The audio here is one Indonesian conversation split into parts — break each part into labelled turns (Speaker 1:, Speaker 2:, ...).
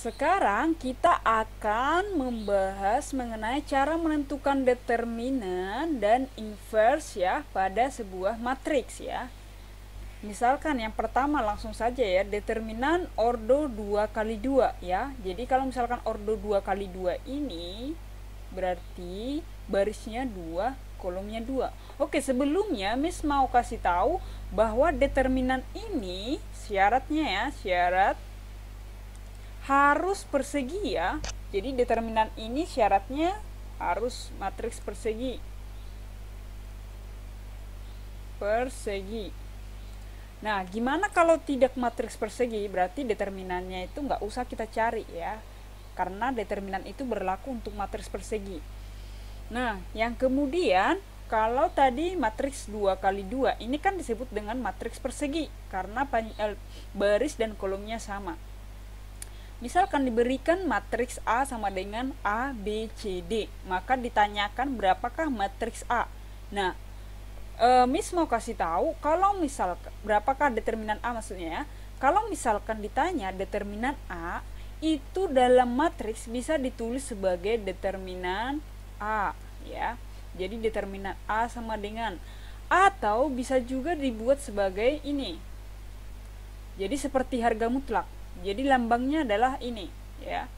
Speaker 1: Sekarang kita akan membahas mengenai cara menentukan determinan dan inverse ya pada sebuah matriks ya. Misalkan yang pertama langsung saja ya, determinan ordo 2 kali 2 ya. Jadi kalau misalkan ordo 2 kali 2 ini berarti barisnya 2, kolomnya 2. Oke, sebelumnya Miss mau kasih tahu bahwa determinan ini syaratnya ya, syarat harus persegi ya. Jadi determinan ini syaratnya harus matriks persegi. Nah, gimana kalau tidak matriks persegi? Berarti determinannya itu nggak usah kita cari ya, karena determinan itu berlaku untuk matriks persegi. Nah, yang kemudian kalau tadi matriks 2 kali 2 ini kan disebut dengan matriks persegi karena baris dan kolomnya sama. Misalkan diberikan matriks A sama dengan A, B, C, D, maka ditanyakan berapakah matriks A. Nah, Miss mau kasih tahu kalau misalkan berapakah determinan A maksudnya ya. Kalau misalkan ditanya determinan A itu dalam matriks bisa ditulis sebagai determinan A ya. Jadi determinan A sama dengan, atau bisa juga dibuat sebagai ini. Jadi seperti harga mutlak. Jadi lambangnya adalah ini ya.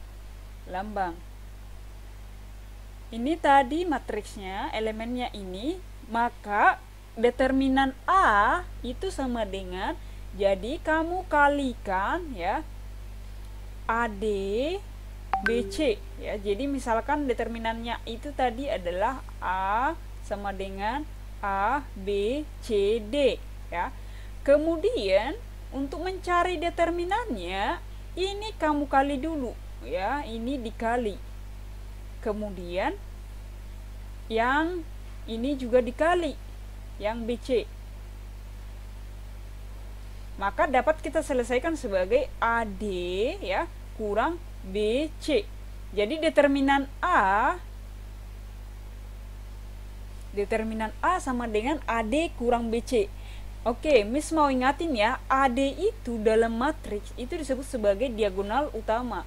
Speaker 1: Lambang. Ini tadi matriksnya, elemennya ini, maka determinan A itu sama dengan, jadi kamu kalikan ya AD BC ya. Jadi misalkan determinannya itu tadi adalah A sama dengan A B C D ya. Kemudian untuk mencari determinannya ini kamu kali dulu ya, ini dikali. Kemudian yang ini juga dikali yang BC. Maka dapat kita selesaikan sebagai AD ya kurang BC. Jadi determinan A sama dengan AD kurang BC. Oke, Miss mau ingatin ya, AD itu dalam matriks itu disebut sebagai diagonal utama.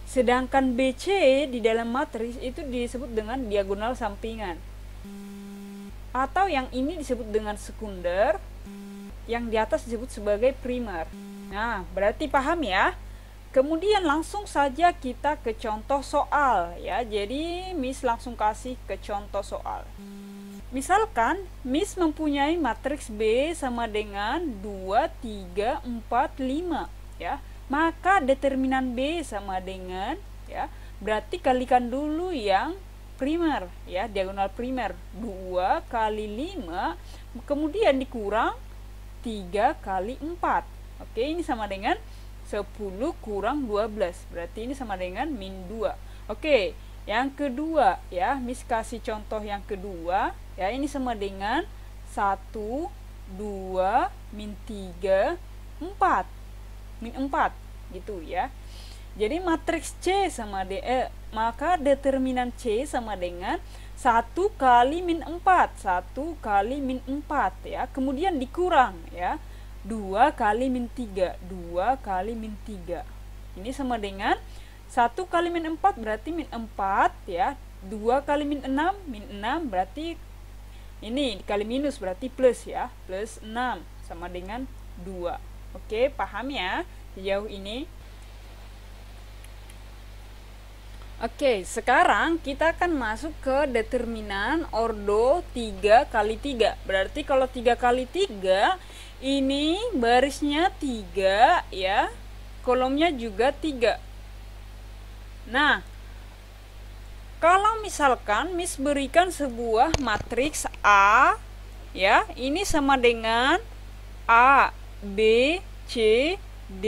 Speaker 1: Sedangkan BC di dalam matriks itu disebut dengan diagonal sampingan. Atau yang ini disebut dengan sekunder, yang di atas disebut sebagai primer. Nah, berarti paham ya? Kemudian langsung saja kita ke contoh soal ya. Jadi Miss langsung kasih ke contoh soal. Misalkan Miss mempunyai matriks B sama dengan 2, 3, 4, 5 ya. Maka determinan B sama dengan ya, berarti kalikan dulu yang primer ya, diagonal primer 2 kali 5, kemudian dikurang 3 kali 4. Oke, ini sama dengan 10 kurang 12, berarti ini sama dengan min 2. Oke, yang kedua ya, Miss kasih contoh yang kedua ya, ini sama dengan 1, 2, min 3, 4 min 4 gitu ya. Jadi matriks C sama maka determinan C sama dengan 1 kali min 4, 1 kali min 4 ya. Kemudian dikurang ya, 2 kali min 3, 2 kali min 3. Ini sama dengan 1 kali min 4 berarti min 4 ya. 2 kali min 6, min 6 berarti ini dikali minus berarti plus ya. Plus 6 sama dengan 2. Oke, paham ya sejauh ini? Oke, sekarang kita akan masuk ke determinan ordo 3 kali 3. Berarti kalau 3 kali 3 ini barisnya 3 ya, kolomnya juga 3. Nah, kalau misalkan Miss berikan sebuah matriks A ya, ini sama dengan A, B, C, D,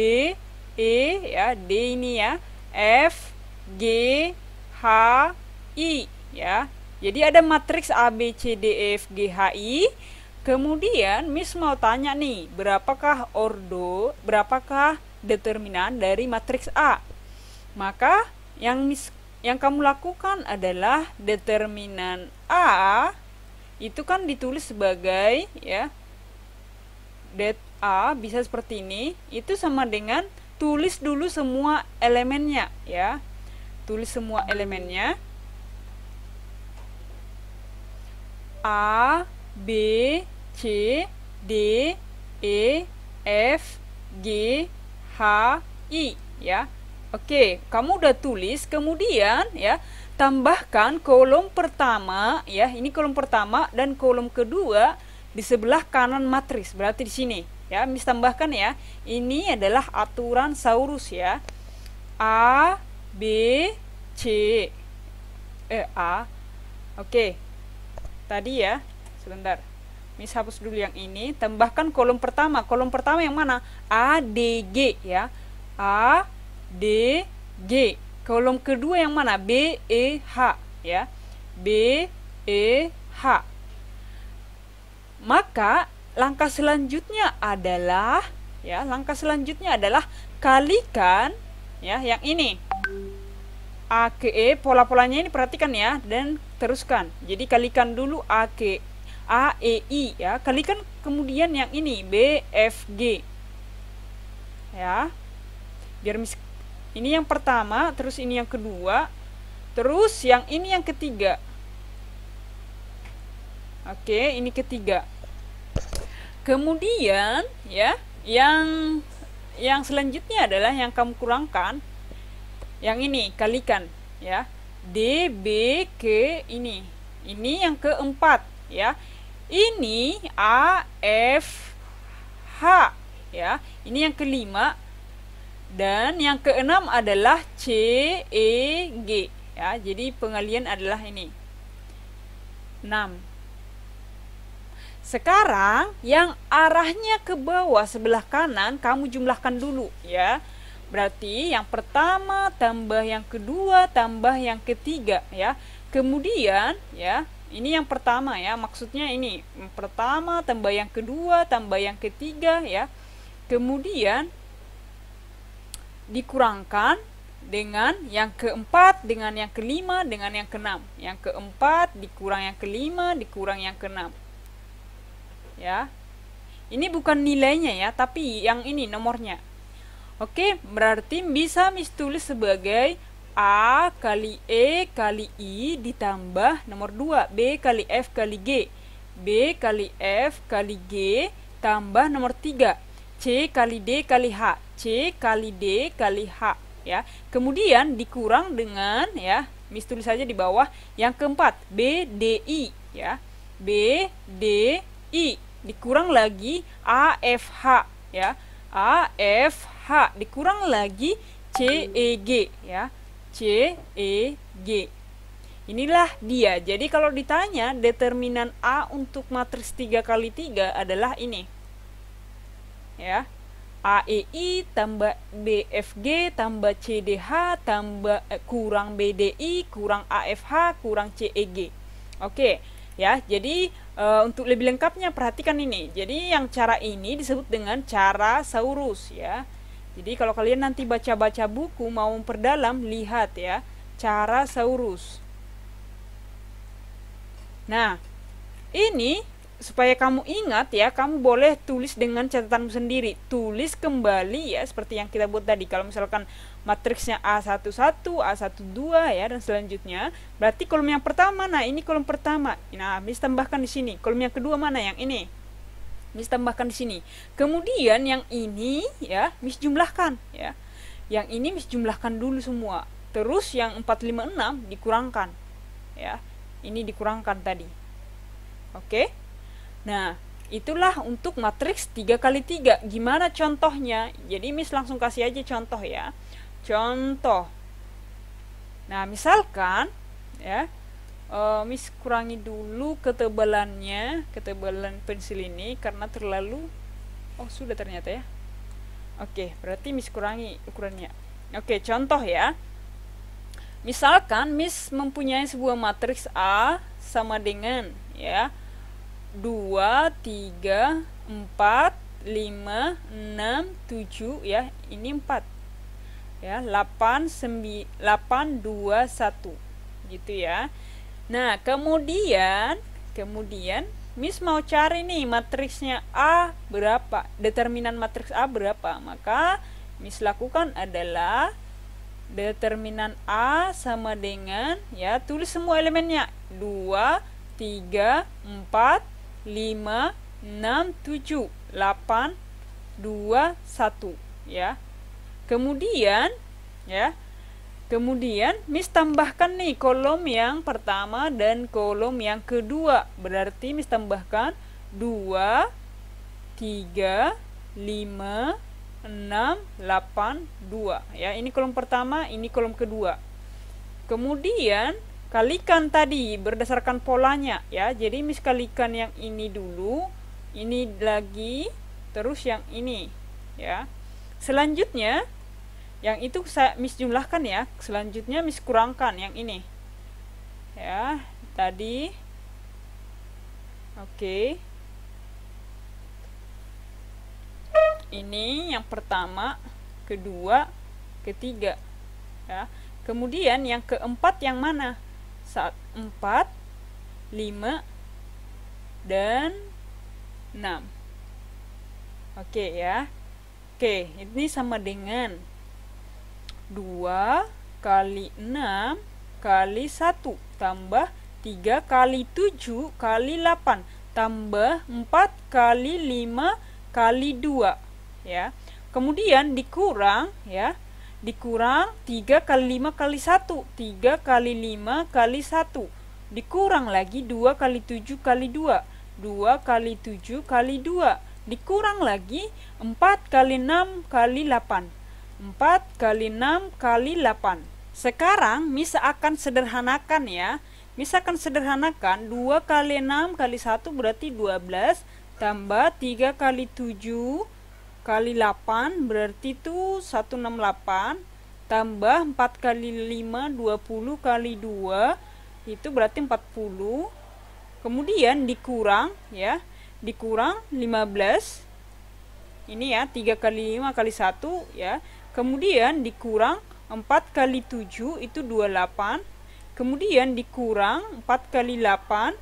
Speaker 1: E ya, D ini ya, F, G, H, I ya. Jadi ada matriks A, B, C, D, E, F, G, H, I. Kemudian Miss mau tanya nih, berapakah determinan dari matriks A? Maka yang kamu lakukan adalah determinan A itu kan ditulis sebagai ya, det A bisa seperti ini, itu sama dengan tulis dulu semua elemennya ya. Tulis semua elemennya. A, B, C, D, E, F, G, H, I ya. Oke, kamu udah tulis, kemudian ya tambahkan kolom pertama ya, ini kolom pertama dan kolom kedua di sebelah kanan matriks. Berarti di sini ya, Miss tambahkan ya. Ini adalah aturan Saurus ya. A, B, C, A. Oke. Tadi ya, sebentar. Miss hapus dulu yang ini, tambahkan kolom pertama. Kolom pertama yang mana? A, D, G ya. A, D, G. Kolom kedua yang mana? B, E, H ya. B, E, H. Maka langkah selanjutnya adalah ya, kalikan ya yang ini. A ke E, pola-polanya ini perhatikan ya dan teruskan. Jadi kalikan dulu A ke A, E, I ya. Kalikan kemudian yang ini B, F, G. Ya. Biar ini yang pertama, terus ini yang kedua, terus yang ini yang ketiga. Oke, ini ketiga. Kemudian ya, yang selanjutnya adalah yang kamu kurangkan. Yang ini kalikan ya. D, B, ke ini. Ini yang keempat ya. Ini A, F, H ya. Ini yang kelima. Dan yang keenam adalah C, E, G ya. Jadi pengalian adalah ini 6. Sekarang yang arahnya ke bawah sebelah kanan kamu jumlahkan dulu ya. Berarti yang pertama tambah yang kedua tambah yang ketiga ya. Kemudian ya, ini yang pertama ya, maksudnya ini yang pertama tambah yang kedua tambah yang ketiga ya. Kemudian dikurangkan dengan yang keempat, dengan yang kelima, dengan yang keenam. Yang keempat dikurang yang kelima, dikurang yang keenam. Ya. Ini bukan nilainya ya, tapi yang ini nomornya. Oke, berarti bisa Miss tulis sebagai A kali E kali I ditambah nomor 2, B kali F kali G. B kali F kali G tambah nomor 3, C kali D kali H. C kali D kali H ya. Kemudian dikurang dengan ya, Miss tulis saja di bawah yang keempat B D I ya. B D I dikurang lagi A F H ya. A F H dikurang lagi C E G ya. C E G. Inilah dia. Jadi kalau ditanya determinan A untuk matriks 3 kali 3 adalah ini. Ya. AEI tambah BFG tambah CDH tambah kurang BDI kurang AFH kurang CEG. Oke ya, jadi untuk lebih lengkapnya perhatikan ini. Jadi yang cara ini disebut dengan cara Saurus ya. Jadi kalau kalian nanti baca-baca buku mau memperdalam, lihat ya cara Saurus. Nah ini supaya kamu ingat ya, kamu boleh tulis dengan catatanmu sendiri. Tulis kembali ya, seperti yang kita buat tadi. Kalau misalkan matriksnya A11, A12 ya, dan selanjutnya. Berarti kolom yang pertama, nah ini kolom pertama. Nah, Miss tambahkan di sini. Kolom yang kedua mana? Yang ini. Miss tambahkan di sini. Kemudian yang ini ya, Miss jumlahkan ya. Yang ini Miss jumlahkan dulu semua. Terus yang 456 dikurangkan. Ya. Ini dikurangkan tadi. Oke? Nah, itulah untuk matriks 3 kali 3. Gimana contohnya? Jadi Miss langsung kasih aja contoh ya. Contoh. Nah, misalkan ya, Miss kurangi dulu ketebalannya, ketebalan pensil ini karena terlalu sudah ternyata ya. Oke, berarti Miss kurangi ukurannya. Oke, contoh ya. Misalkan Miss mempunyai sebuah matriks A sama dengan ya 2, 3, 4, 5, 6, 7 ya. Ini 4. Ya, 8, 9, 8, 2, 1. Gitu ya. Nah, kemudian Miss mau cari nih matriksnya A berapa, determinan matriks A berapa. Maka Miss lakukan adalah determinan A sama dengan, ya, tulis semua elemennya. 2, 3, 4, 5, 6, 7, 8, 2, 1, ya. Kemudian, ya, kemudian Miss tambahkan nih kolom yang pertama dan kolom yang kedua. Berarti Miss tambahkan 2, 3, 5, 6, 8, 2, ya. Ini kolom pertama, ini kolom kedua. Kemudian kalikan tadi berdasarkan polanya, ya. Jadi Miss kalikan yang ini dulu, ini lagi, terus yang ini, ya. Selanjutnya yang itu Miss jumlahkan, ya. Selanjutnya Miss kurangkan yang ini, ya, tadi. Oke. Ini yang pertama, kedua, ketiga, ya. Kemudian yang keempat yang mana? 4, 5, dan 6. Oke, ya. Oke, ini sama dengan 2 kali 6 kali 1 tambah 3 kali 7 kali 8 tambah 4 kali 5 kali 2, ya. Kemudian dikurang, ya. Dikurang 3 kali 5 kali 1, 3 kali 5 kali 1. Dikurang lagi 2 kali 7 kali 2, 2 kali 7 kali 2. Dikurang lagi 4 kali 6 kali 8, 4 kali 6 kali 8. Sekarang Miss akan sederhanakan, ya. Miss akan sederhanakan 2 kali 6 kali 1 berarti 12 tambah 3 kali 7 kali 8 berarti itu 168 tambah 4 kali 5 20 kali 2 itu berarti 40. Kemudian dikurang, ya. Dikurang 15. Ini, ya, 3 kali 5 kali 1, ya. Kemudian dikurang 4 kali 7 itu 28. Kemudian dikurang 4 kali 8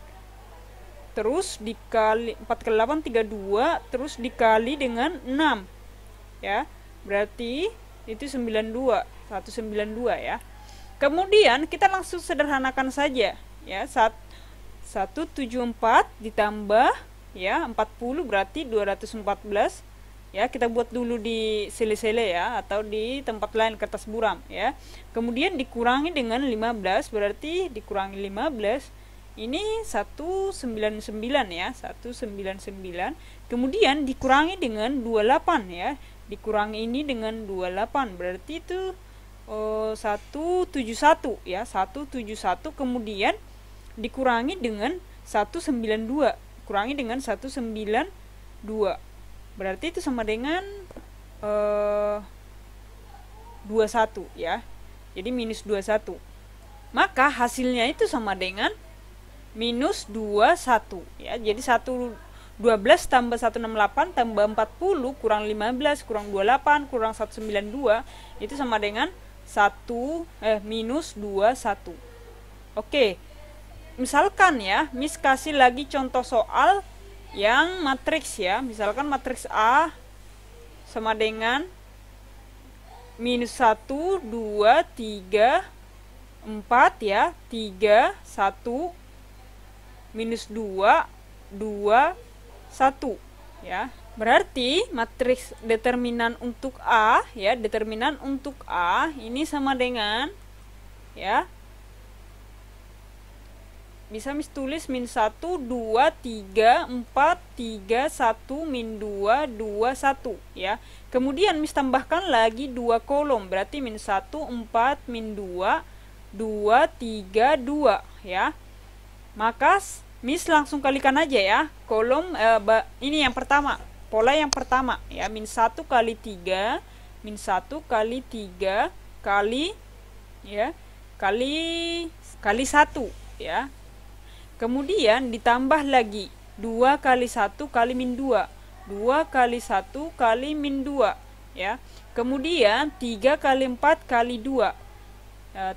Speaker 1: terus dikali 4 kali 8 32 terus dikali dengan 6, ya. Berarti itu 92, 192, ya. Kemudian kita langsung sederhanakan saja, ya. 174 ditambah, ya, 40 berarti 214, ya. Kita buat dulu di sele-sele, ya, atau di tempat lain kertas buram, ya. Kemudian dikurangi dengan 15 berarti dikurangi 15 ini 199, ya, 199. Kemudian dikurangi dengan 28, ya. Dikurangi ini dengan 28 berarti itu 171, ya, 171. Kemudian dikurangi dengan 192, kurangi dengan 192 berarti itu sama dengan 21, ya. Jadi minus 21. Maka hasilnya itu sama dengan minus 21, ya. Jadi 12 tambah 168 tambah 40 kurang 15 kurang 28 kurang 192 itu sama dengan minus 21. Oke. Misalkan, ya, Miss kasih lagi contoh soal yang matriks, ya. Misalkan matriks A sama dengan minus 1 2 3 4, ya. 3 1 minus 2 2 1, ya. Berarti matriks determinan untuk A, ya, determinan untuk A ini sama dengan, ya, bisa Miss tulis min 1 2 3 4 3 1 min 2 2 1, ya. Kemudian Miss tambahkan lagi 2 kolom berarti min 1 4 min 2 2 3 2, ya. Maka Miss langsung kalikan aja, ya, kolom ini yang pertama, pola yang pertama, ya, min 1 kali 3 min 1 kali 3 kali, ya, kali 1, ya. Kemudian ditambah lagi 2 kali 1 kali min 2 2 kali 1 kali min 2, ya. Kemudian 3 kali 4 kali 2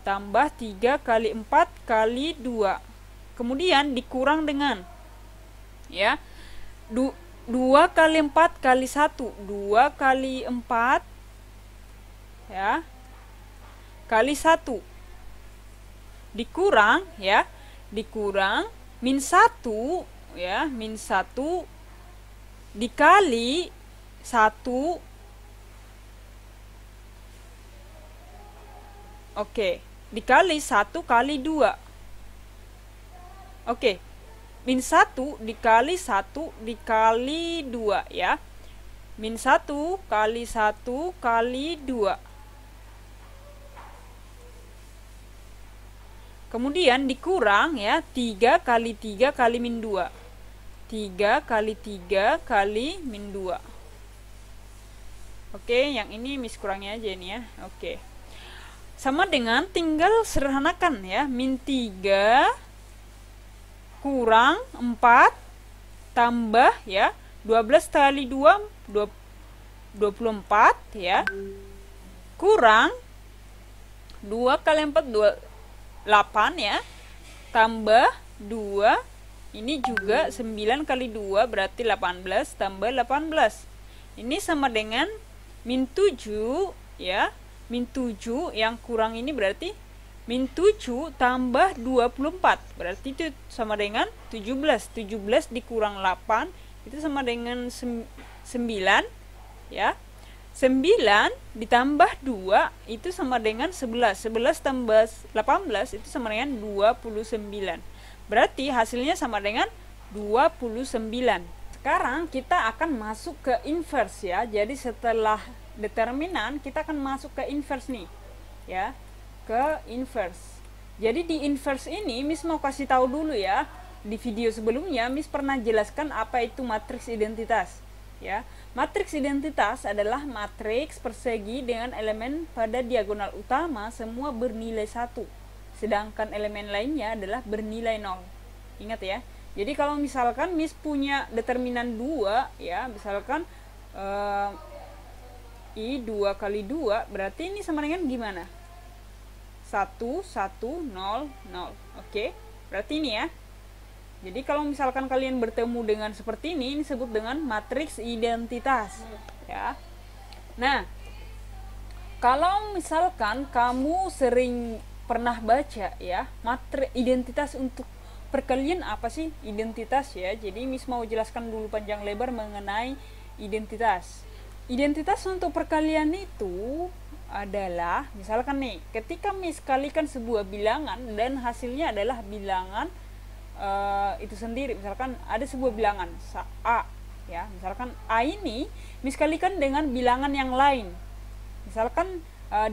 Speaker 1: tambah 3 kali 4 kali 2. Kemudian dikurang dengan, ya, 2 kali 4 kali 1 2 kali 4 ya kali 1 dikurang ya, dikurang min 1 ya, min 1 dikali 1. Oke, dikali 1 kali 2. Oke, min 1 dikali 1 dikali 2 ya. Min 1 kali 1 kali 2. Kemudian dikurang ya, 3 kali 3 kali min 2. 3 kali 3 kali min 2. Oke, yang ini mis kurangnya aja ini ya. Oke. Sama dengan tinggal sederhanakan ya, min 3 kurang 4 tambah ya, 12 kali 2 24 ya, kurang 2 kali 4 8 ya, tambah 2, ini juga 9 kali 2 berarti 18, tambah 18. Ini sama dengan min 7 ya, min 7 yang kurang ini berarti min 7 tambah 24, berarti itu sama dengan 17. 17 dikurang 8 itu sama dengan 9 ya. 9 ditambah 2 itu sama dengan 11. 11 tambah 18 itu sama dengan 29. Berarti hasilnya sama dengan 29. Sekarang kita akan masuk ke inverse ya. Jadi setelah determinan kita akan masuk ke inverse nih. Ya, ke inverse. Jadi di inverse ini Miss mau kasih tahu dulu ya. Di video sebelumnya Miss pernah jelaskan apa itu matriks identitas. Ya, matriks identitas adalah matriks persegi dengan elemen pada diagonal utama semua bernilai 1, sedangkan elemen lainnya adalah bernilai 0. Ingat ya. Jadi kalau misalkan Miss punya determinan 2 ya, misalkan I 2 kali 2 berarti ini sama dengan gimana? 1 1 0 0. Oke. Berarti ini ya. Jadi kalau misalkan kalian bertemu dengan seperti ini disebut dengan matriks identitas ya. Nah, kalau misalkan kamu sering pernah baca ya, matriks identitas untuk perkalian apa sih identitas ya. Jadi Miss mau jelaskan dulu panjang lebar mengenai identitas. Identitas untuk perkalian itu adalah misalkan nih, ketika Miss kalikan sebuah bilangan dan hasilnya adalah bilangan itu sendiri. Misalkan ada sebuah bilangan A ya, misalkan A ini Miss kalikan dengan bilangan yang lain, misalkan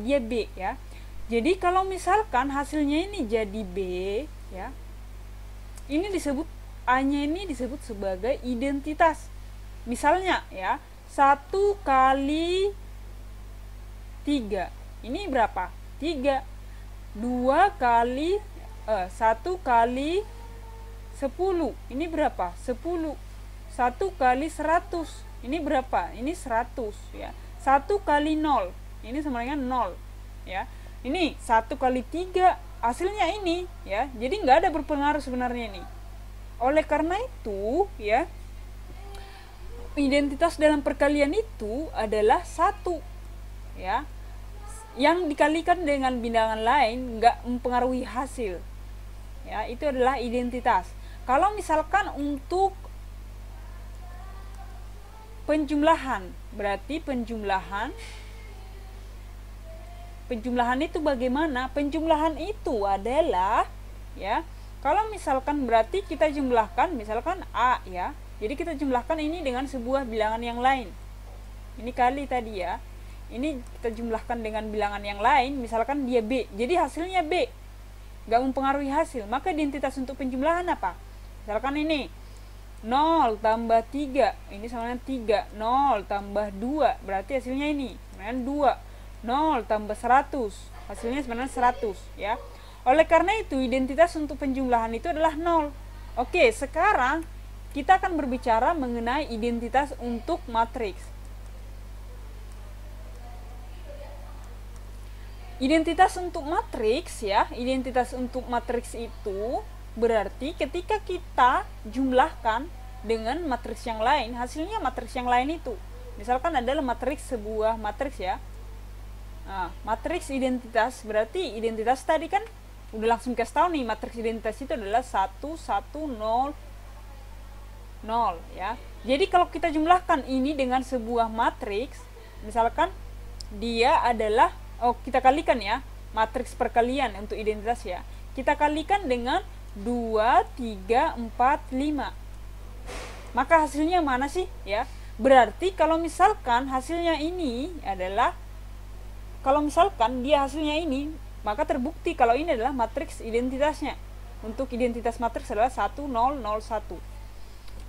Speaker 1: dia B ya. Jadi kalau misalkan hasilnya ini jadi B ya, ini disebut A-nya ini disebut sebagai identitas. Misalnya ya, 1 kali 3 ini berapa? 3. 2 kali 1 kali 10 ini berapa? 10. 1 kali 100 ini berapa? Ini 100 ya. 1 kali 0 ini sama dengan 0 ya. Ini 1 kali 3 hasilnya ini ya. Jadi nggak ada berpengaruh sebenarnya ini. Oleh karena itu ya, identitas dalam perkalian itu adalah 1 ya. Yang dikalikan dengan bilangan lain nggak mempengaruhi hasil ya. Itu adalah identitas. Kalau misalkan untuk penjumlahan, berarti penjumlahan itu bagaimana? Penjumlahan itu adalah ya, kalau misalkan berarti kita jumlahkan misalkan A ya. Jadi kita jumlahkan ini dengan sebuah bilangan yang lain. Ini kali tadi ya. Ini kita jumlahkan dengan bilangan yang lain, misalkan dia B. Jadi hasilnya B. Gak mempengaruhi hasil. Maka identitas untuk penjumlahan apa? Misalkan ini 0 tambah 3, ini sama dengan 3. 0 tambah 2, berarti hasilnya ini dengan 2. 0 tambah 100, hasilnya sebenarnya 100 ya. Oleh karena itu identitas untuk penjumlahan itu adalah 0. Oke, sekarang kita akan berbicara mengenai identitas untuk matriks. Identitas untuk matriks ya, identitas untuk matriks itu berarti ketika kita jumlahkan dengan matriks yang lain, hasilnya matriks yang lain itu. Misalkan adalah matriks sebuah matriks ya. Nah, matriks identitas berarti identitas tadi kan udah langsung kasih tahu nih, matriks identitas itu adalah 1 1 0 0 ya. Jadi kalau kita jumlahkan ini dengan sebuah matriks, misalkan dia adalah, kita kalikan ya, matriks perkalian untuk identitas ya. Kita kalikan dengan 2 3 4 5. Maka hasilnya mana sih ya? Berarti kalau misalkan hasilnya ini adalah, kalau misalkan dia hasilnya ini, maka terbukti kalau ini adalah matriks identitasnya. Untuk identitas matriks adalah 1 0 0 1.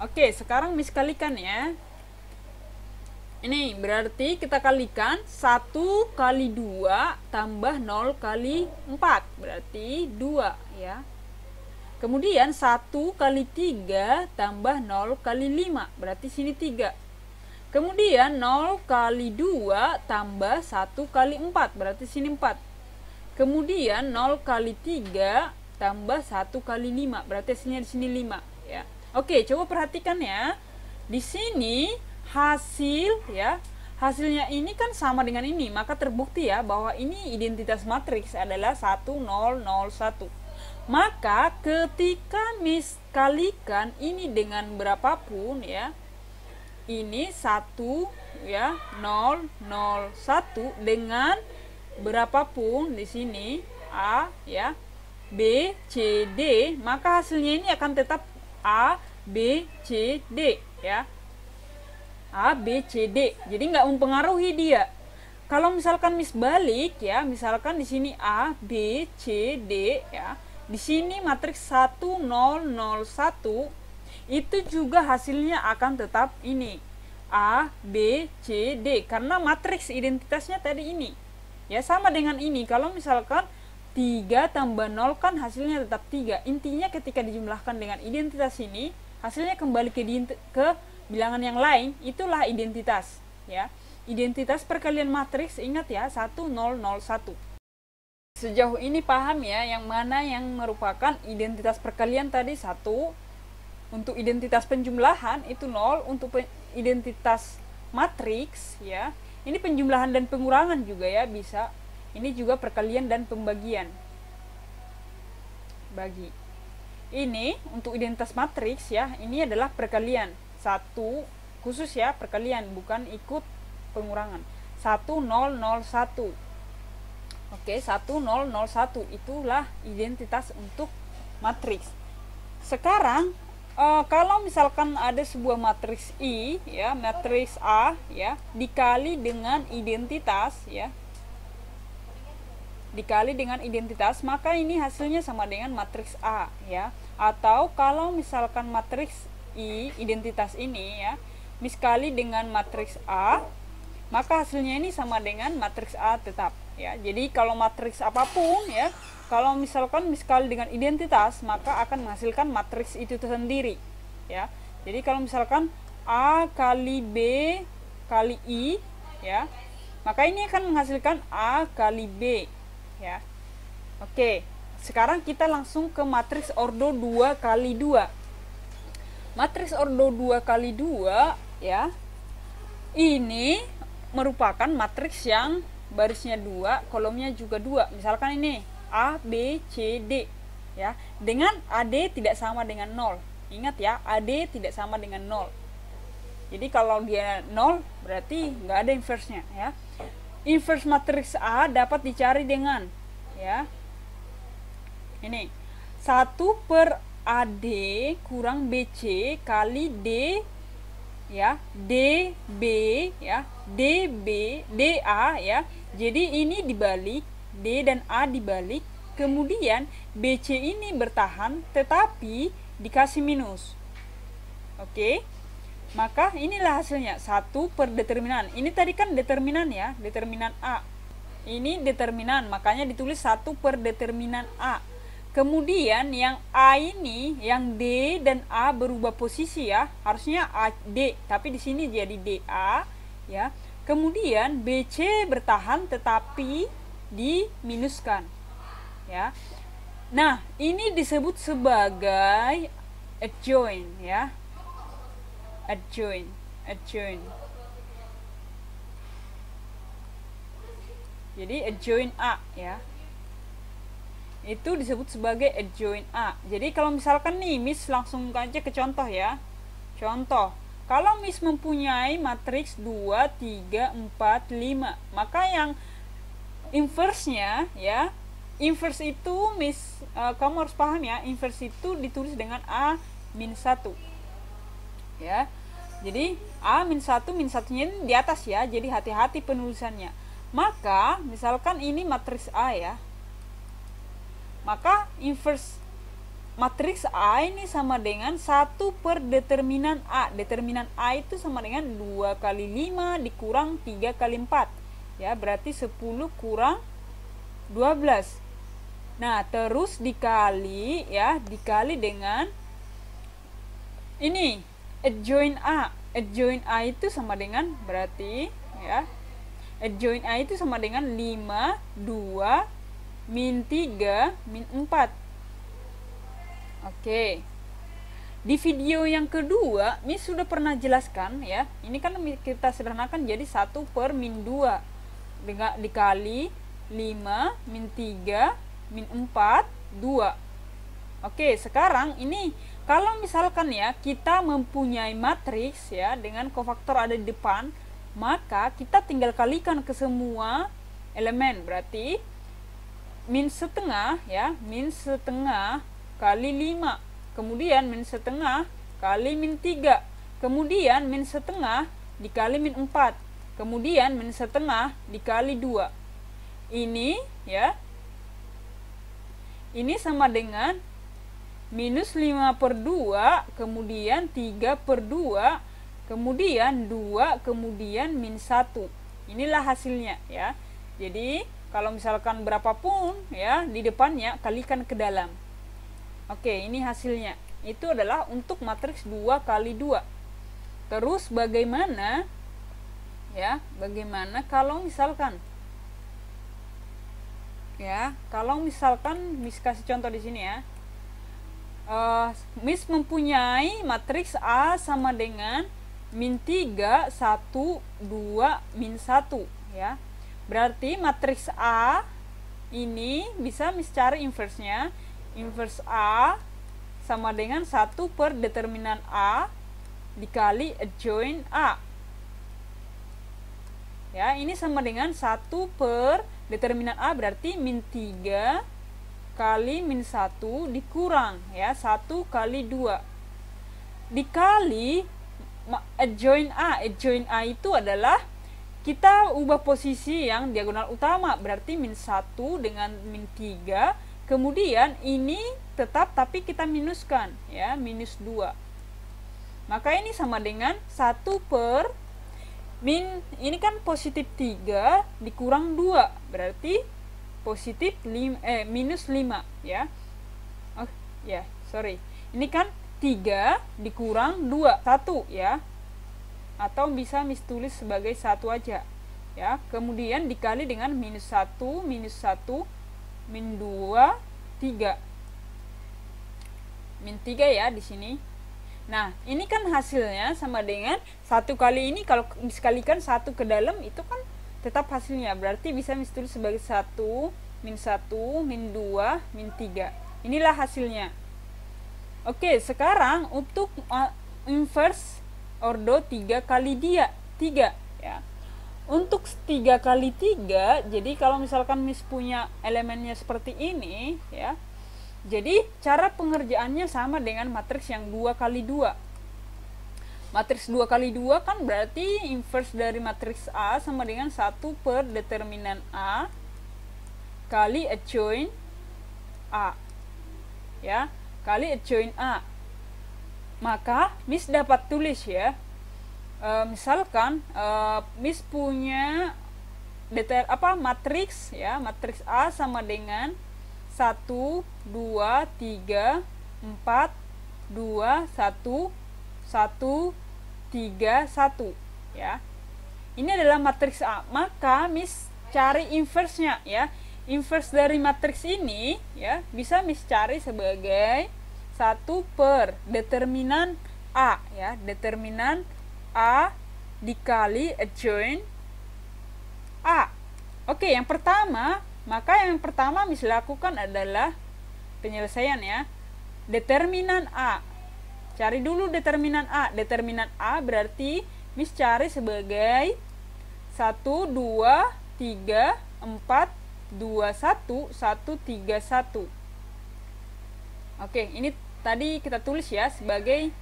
Speaker 1: Oke, sekarang Miss kalikan ya. Ini berarti kita kalikan 1 kali 2 tambah 0 kali 4. Berarti 2 ya. Kemudian 1 kali 3 tambah 0 kali 5. Berarti sini 3. Kemudian 0 kali 2 tambah 1 kali 4. Berarti sini 4. Kemudian 0 kali 3 tambah 1 kali 5. Berarti hasilnya di sini 5 ya. Oke, coba perhatikan ya. Di sini hasil ya, hasilnya ini kan sama dengan ini, maka terbukti ya bahwa ini identitas matriks adalah 1 0 0 1. Maka ketika Miss kalikan ini dengan berapapun ya, ini 1 ya 0 0 1 dengan berapapun di sini A ya, B C D, maka hasilnya ini akan tetap A B C D ya. A B C D. Jadi nggak mempengaruhi dia. Kalau misalkan Miss balik ya, misalkan di sini A B C D ya. Di sini matriks 1 0 0 1, itu juga hasilnya akan tetap ini. A B C D, karena matriks identitasnya tadi ini. Ya, sama dengan ini. Kalau misalkan 3 tambah 0 kan hasilnya tetap 3. Intinya ketika dijumlahkan dengan identitas ini, hasilnya kembali ke bilangan yang lain, itulah identitas ya. Identitas perkalian matriks, ingat ya, 1 0 0 1. Sejauh ini paham ya yang mana yang merupakan identitas perkalian tadi 1, untuk identitas penjumlahan itu 0, untuk identitas matriks ya. Ini penjumlahan dan pengurangan juga ya bisa. Ini juga perkalian dan pembagian. Bagi. Ini untuk identitas matriks ya, ini adalah perkalian. 1 khusus ya, perkalian, bukan ikut pengurangan. 1 0 0 1. Oke, 1 0 0 1 itulah identitas untuk matriks. Sekarang kalau misalkan ada sebuah matriks I ya, matriks A ya, dikali dengan identitas ya, dikali dengan identitas, maka ini hasilnya sama dengan matriks A ya. Atau kalau misalkan matriks I identitas ini ya, Miss kali dengan matriks A, maka hasilnya ini sama dengan matriks A tetap ya. Jadi kalau matriks apapun ya, kalau misalkan Miss kali dengan identitas, maka akan menghasilkan matriks itu sendiri ya. Jadi kalau misalkan A kali B kali I ya, maka ini akan menghasilkan A kali B ya. Oke, sekarang kita langsung ke matriks ordo 2 kali 2. Matriks ordo 2 kali 2 ya, ini merupakan matriks yang barisnya 2, kolomnya juga 2. Misalkan ini A B C D ya, dengan AD tidak sama dengan 0. Ingat ya, AD tidak sama dengan 0. Jadi kalau dia 0 berarti nggak ada inverse-nya ya. Inverse matriks A dapat dicari dengan ya, ini 1 per AD kurang BC kali D ya, DB ya, DB DA ya. Jadi ini dibalik, D dan A dibalik, kemudian BC ini bertahan tetapi dikasih minus. Oke, maka inilah hasilnya 1 per determinan. Ini tadi kan determinan ya, determinan A. Ini determinan, makanya ditulis 1 per determinan A. Kemudian yang A ini, yang D dan A berubah posisi ya, harusnya AD, tapi di sini jadi DA ya. Kemudian BC bertahan tetapi diminuskan ya. Nah, ini disebut sebagai adjoint ya. Adjoint. Jadi adjoint A ya. Itu disebut sebagai adjoint A. Jadi kalau misalkan nih Miss langsung aja ke contoh ya. Contoh, kalau Miss mempunyai matriks 2, 3, 4, 5, maka yang inverse-nya ya, inverse itu Miss kamu harus paham ya, inverse itu ditulis dengan A-1 ya. Jadi A-1, min satunya ini di atas ya, jadi hati-hati penulisannya. Maka misalkan ini matriks A ya, maka inverse matriks A ini sama dengan 1 per determinan A. Determinan A itu sama dengan 2 kali 5 dikurang 3 kali 4 ya, berarti 10 kurang 12. Nah terus dikali ya, dikali dengan ini adjoint A. Adjoint A itu sama dengan, berarti ya, adjoint A itu sama dengan 5, 2, min 3, min 4. Oke. Di video yang kedua, Miss sudah pernah jelaskan ya. Ini kan kita sederhanakan jadi 1 per min 2 dengan dikali 5, min 3, min 4, 2. Oke, sekarang ini kalau misalkan ya kita mempunyai matriks ya dengan kofaktor ada di depan, maka kita tinggal kalikan ke semua elemen. Berarti min setengah ya, min setengah kali 5, kemudian min setengah kali min 3, kemudian min setengah dikali min 4, kemudian min setengah dikali 2. Ini ya, ini sama dengan minus 5 per 2, kemudian 3 per 2, kemudian 2, kemudian min 1. Inilah hasilnya ya. Jadi kalau misalkan berapapun ya di depannya, kalikan ke dalam. Oke, ini hasilnya. Itu adalah untuk matriks 2 kali 2. Terus bagaimana ya? Bagaimana kalau misalkan ya, kalau misalkan Miss kasih contoh di sini ya. Miss mempunyai matriks A sama dengan min 3, 1, 2, min 1 ya. Berarti matriks A ini bisa Miss cari inverse-nya. Inverse A sama dengan 1 per determinan A dikali adjoint A. Ya, ini sama dengan 1 per determinan A, berarti min 3 kali min 1 dikurang ya 1 kali 2 dikali adjoint A. Adjoint A itu adalah kita ubah posisi yang diagonal utama, berarti min 1 dengan min 3, kemudian ini tetap tapi kita minuskan ya, minus 2. Maka ini sama dengan 1 per min, ini kan positif 3 dikurang 2, berarti positif minus 5 ya. Oh ya, sorry. Ini kan 3 dikurang 2, 1 ya. Atau bisa Miss tulis sebagai 1 aja ya. Kemudian dikali dengan minus 1, min 2, 3. Min 3 ya di sini. Nah, ini kan hasilnya sama dengan 1 kali ini, kalau disekalikan 1 ke dalam itu kan tetap hasilnya. Berarti bisa Miss tulis sebagai 1, min 1, min 2, min 3. Inilah hasilnya. Oke, sekarang untuk inverse ordo 3 kali 3 ya. Untuk 3 kali 3, jadi kalau misalkan Miss punya elemennya seperti ini ya, jadi cara pengerjaannya sama dengan matriks yang 2 kali 2. Matriks 2 kali 2 kan berarti inverse dari matriks A sama dengan 1 per determinan A kali adjoint A ya, kali adjoint A. Maka Miss dapat tulis ya, misalkan Miss punya matriks ya, matriks A sama dengan 1, 2, 3, 4, 2, 1, 1, 3, 1 ya. Ini adalah matriks A. Maka Miss cari inverse-nya ya. Inverse dari matriks ini ya bisa Miss cari sebagai 1 per determinan A ya, determinan A dikali adjoint A. Oke, yang pertama, Miss lakukan adalah penyelesaian ya. Determinan A. Cari dulu determinan A. Determinan A berarti Miss cari sebagai 1, 2, 3, 4, 2, 1, 1, 3, 1. Oke, ini tadi kita tulis ya sebagai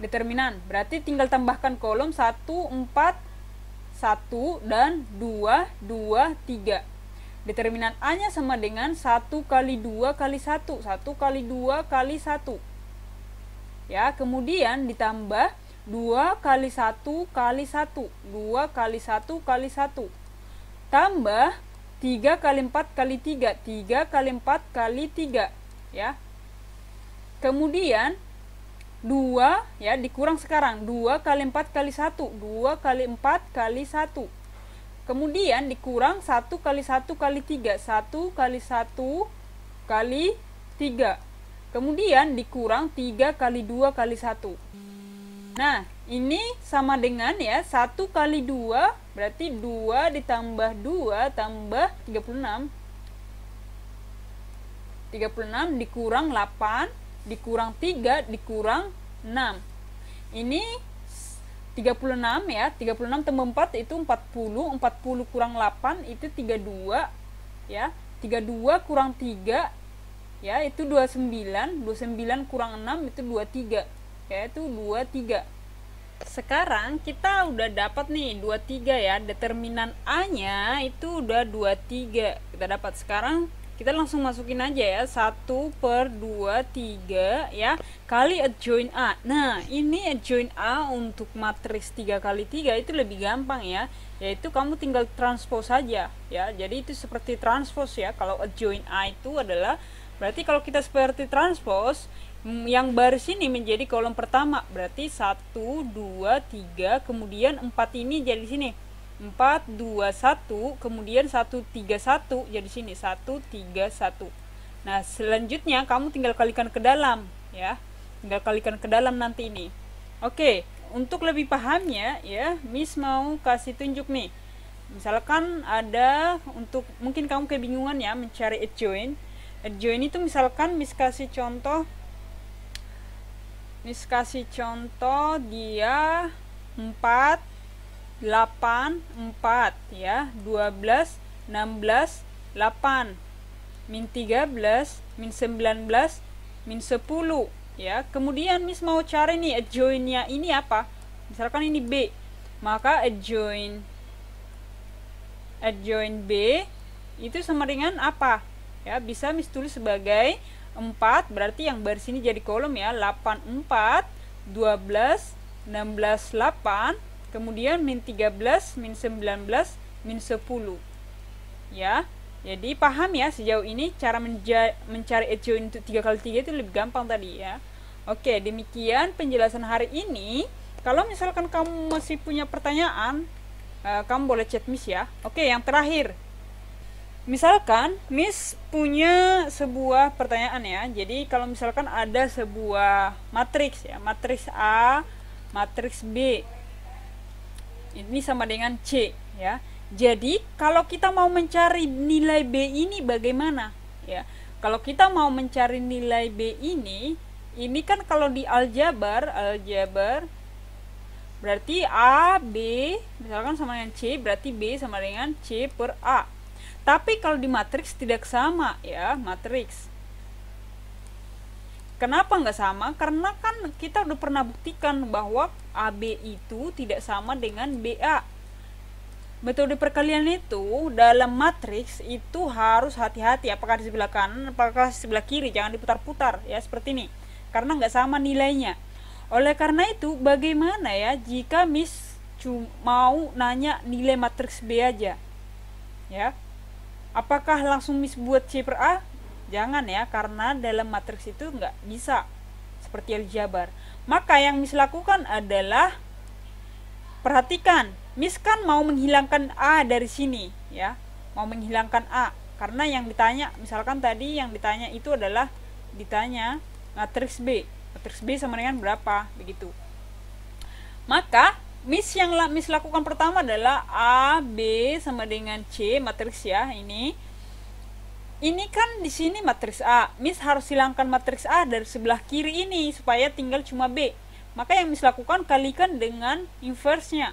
Speaker 1: determinan. Berarti tinggal tambahkan kolom 1, 4, 1 dan 2, 2, 3. Determinan A-nya sama dengan 1 kali 2 kali 1. 1 kali 2 kali 1. Ya, kemudian ditambah 2 kali 1 kali 1. 2 kali 1 kali 1. Tambah 3 kali 4 kali 3. 3 kali 4 kali 3. Ya. Kemudian 2 ya dikurang sekarang 2 kali 4 kali 1. 2 kali 4 kali 1. Kemudian dikurang 1 kali 1 kali 3. 1 kali 1 kali 3. Kemudian dikurang 3 kali 2 kali 1. Nah, ini sama dengan ya 1 kali 2 berarti 2 ditambah 2 tambah 36. 36 dikurang 8 dikurang 3 dikurang 6. Ini 36 ya. 36 tambah 4 itu 40. 40 kurang 8 itu 32 ya. 32 kurang 3 ya itu 29. 29 kurang 6 itu 23 ya itu 23. Sekarang kita udah dapat nih 23 ya. Determinan A-nya itu udah 23 kita dapat. Sekarang kita langsung masukin aja ya 1 per 2, 3 ya kali adjoint A. Nah ini adjoint A untuk matriks 3 kali 3 itu lebih gampang ya, yaitu kamu tinggal transpose saja ya. Jadi itu seperti transpose ya. Kalau adjoint A itu adalah berarti kalau kita seperti transpose yang baris ini menjadi kolom pertama, berarti 1, 2, 3 kemudian 4 ini jadi sini 4, 2, 1 kemudian 1, 3, 1 jadi sini 1, 3, 1. Nah selanjutnya kamu tinggal kalikan ke dalam ya, tinggal kalikan ke dalam nanti ini. Oke, untuk lebih pahamnya ya Miss mau kasih tunjuk nih. Misalkan ada untuk mungkin kamu kebingungan ya mencari adjoint. Adjoint itu misalkan Miss kasih contoh dia 4, 8, 4 ya 12, 16, 8 min 13, min 19, min 10 ya. Kemudian Miss mau cari nih adjointnya ini apa, misalkan ini B, maka adjoint B itu sama dengan apa ya, bisa Miss tulis sebagai 4 berarti yang baris ini jadi kolom ya 8, 4, 12, 16, 8 kemudian min 13, min 19, min 10 ya. Jadi paham ya sejauh ini cara mencari adjoint untuk 3 kali 3 itu lebih gampang tadi ya. Oke, demikian penjelasan hari ini. Kalau misalkan kamu masih punya pertanyaan, kamu boleh chat Miss ya. Oke, yang terakhir, misalkan Miss punya sebuah pertanyaan ya. Jadi kalau misalkan ada sebuah matriks ya, matriks A, matriks B, ini sama dengan C ya. Jadi kalau kita mau mencari nilai B ini bagaimana ya? Kalau kita mau mencari nilai B ini kan kalau di aljabar berarti A, B misalkan sama dengan C, berarti B sama dengan C per A. Tapi kalau di matriks tidak sama ya, matriks. Kenapa nggak sama? Karena kan kita udah pernah buktikan bahwa AB itu tidak sama dengan BA. Metode perkalian itu dalam matriks itu harus hati-hati, apakah di sebelah kanan, apakah di sebelah kiri, jangan diputar-putar ya seperti ini. Karena nggak sama nilainya. Oleh karena itu, bagaimana ya jika Miss mau nanya nilai matriks B aja? Ya. Apakah langsung Miss buat C per A? Jangan ya, karena dalam matriks itu nggak bisa seperti aljabar. Maka yang Miss lakukan adalah perhatikan, Miss kan mau menghilangkan A dari sini ya, mau menghilangkan A karena yang ditanya, misalkan tadi yang ditanya itu adalah matriks B sama dengan berapa begitu. Maka Miss lakukan pertama adalah A, B sama dengan C, matriks ya, ini kan di sini matriks A. Miss harus hilangkan matriks A dari sebelah kiri ini supaya tinggal cuma B. Maka yang Miss lakukan, kalikan dengan inverse-nya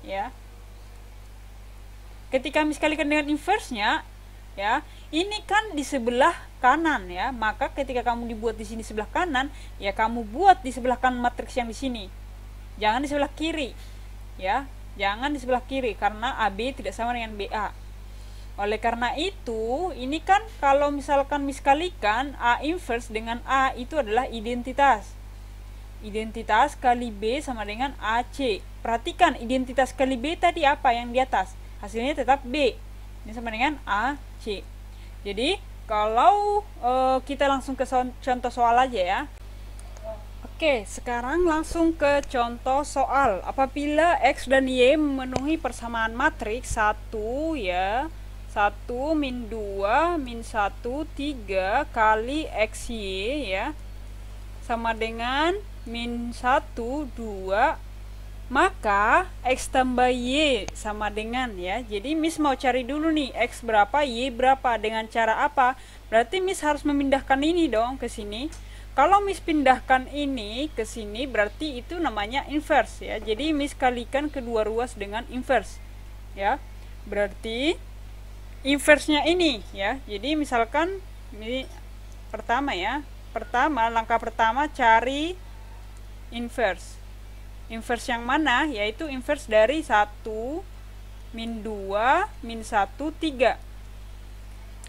Speaker 1: ya. Ketika Miss kalikan dengan inverse-nya ya, ini kan di sebelah kanan ya. Maka ketika kamu dibuat di sini sebelah kanan, ya kamu buat di sebelah kanan matriks yang di sini. Jangan di sebelah kiri ya, jangan di sebelah kiri karena AB tidak sama dengan BA. Oleh karena itu, ini kan kalau misalkan Miss kalikan A inverse dengan A, itu adalah identitas. Identitas kali B sama dengan AC. Perhatikan identitas kali B tadi apa yang di atas, hasilnya tetap B. Ini sama dengan AC. Jadi kalau kita langsung ke contoh soal aja ya. Oke, sekarang langsung ke contoh soal. Apabila X dan Y memenuhi persamaan matriks 1 ya, 1 min 2 min 1 3 kali XY ya, sama dengan min 1 2, maka X tambah Y sama dengan ya. Jadi Miss mau cari dulu nih X berapa, Y berapa. Dengan cara apa? Berarti Miss harus memindahkan ini dong ke sini. Kalau Miss pindahkan ini ke sini, berarti itu namanya inverse ya. Jadi Miss kalikan kedua ruas dengan inverse ya. Berarti inverse-nya ini ya. Jadi misalkan ini pertama ya. Langkah pertama cari inverse. Inverse yang mana? Yaitu inverse dari 1 min 2 min 1 3.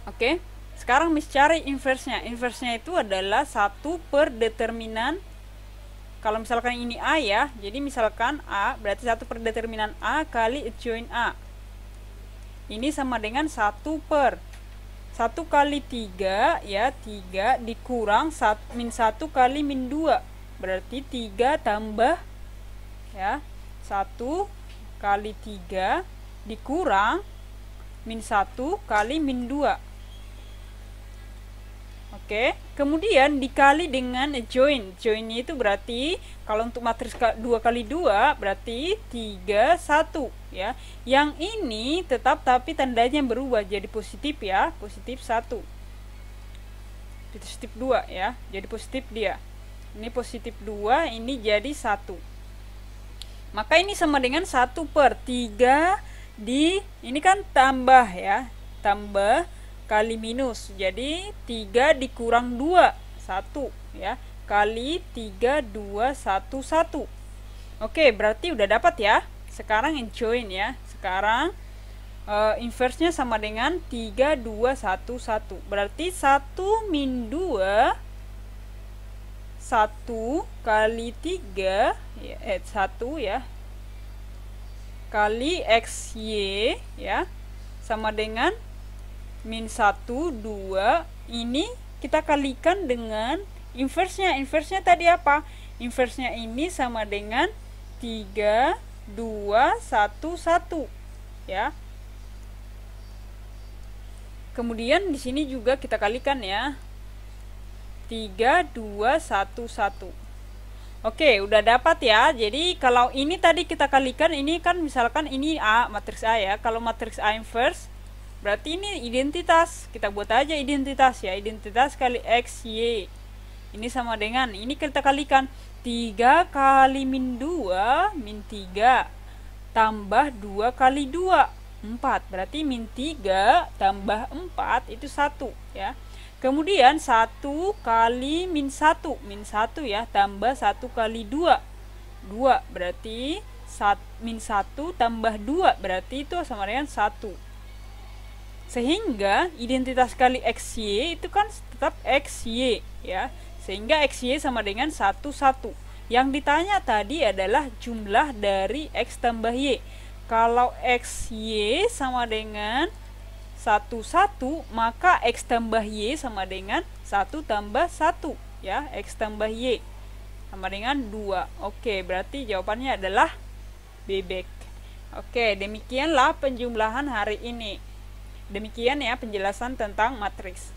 Speaker 1: Oke. Sekarang Miss cari inverse-nya. Inverse-nya itu adalah 1 per determinan. Kalau misalkan ini A ya, jadi misalkan A berarti 1 per determinan A kali adjoint A. Ini sama dengan 1 per 1 kali 3 ya, 3 dikurang min 1 kali min 2. Berarti 3 tambah ya, 1 kali 3 dikurang min 1 kali min 2. Oke, kemudian dikali dengan join. Joinnya itu berarti kalau untuk matriks 2 kali 2 berarti 3 1 ya. Yang ini tetap tapi tandanya berubah jadi positif ya, positif 1. Positif 2 ya. Jadi positif dia. Ini positif 2, ini jadi 1. Maka ini sama dengan 1 per 3 ini kan tambah ya. Tambah kali minus, jadi 3 dikurang 2 1 ya, kali 3 2 1 1. Oke, berarti udah dapat ya. Sekarang join ya. Sekarang inverse-nya sama dengan 3 2 1 1. Berarti 1 min 2 1 kali 3 ya, 1 ya kali XY ya sama dengan min 1 2. Ini kita kalikan dengan inverse-nya. Inverse-nya tadi apa? Inverse-nya ini sama dengan 3 2 1 1 ya. Kemudian di sini juga kita kalikan ya. 3 2 1 1. Oke, udah dapat ya. Jadi kalau ini tadi kita kalikan, ini kan misalkan ini A, matriks A ya. Kalau matriks A inverse berarti ini identitas. Kita buat aja identitas ya. Identitas kali X, Y. Ini sama dengan, ini kita kalikan 3 kali min 2, min 3. Tambah 2 kali 2, 4. Berarti min 3 tambah 4 itu 1 ya. Kemudian 1 kali min 1. Min 1 ya. Tambah 1 kali 2. 2 berarti min 1 tambah 2. Berarti itu sama dengan 1. Sehingga identitas kali XY itu kan tetap XY ya. Sehingga XY sama dengan 1 1. Yang ditanya tadi adalah jumlah dari X tambah Y. Kalau XY sama dengan 1 1, maka X tambah Y sama dengan 1 tambah 1 ya. X tambah Y sama dengan 2. Oke, berarti jawabannya adalah bebek. Oke, demikianlah penjumlahan hari ini. Demikian ya penjelasan tentang matriks.